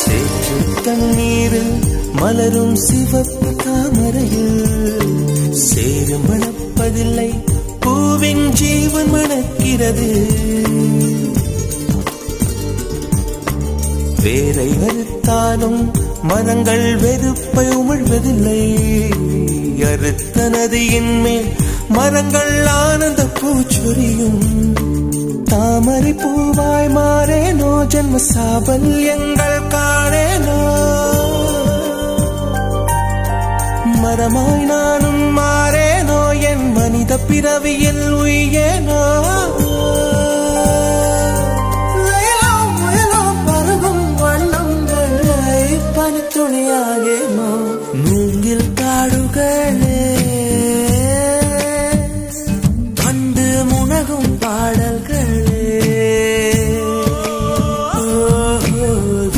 சேற்று தண்ணீரில் மலரும் சிவப்பு தாமரையில் சேரும் மணப்பதில்லை, பூவின் ஜீவன் மணக்கிறது. வேரை அறுத்தாலும் மரங்கள் வெறுப்பை உமிழ்வதில்லை. அறுத்த நதியின் மேல் மரங்கள் ஆனந்த பூச்சொரியும். தாமரை பூவாய் மாறேனோ, ஜன்ம சாபல்யங்கள் காணேனோ. மரமாய் நானும் மாறேனோ, என் மனித பிறவியில் உயேனோ. பருகும் வண்ணங்களை பனித்துணியாக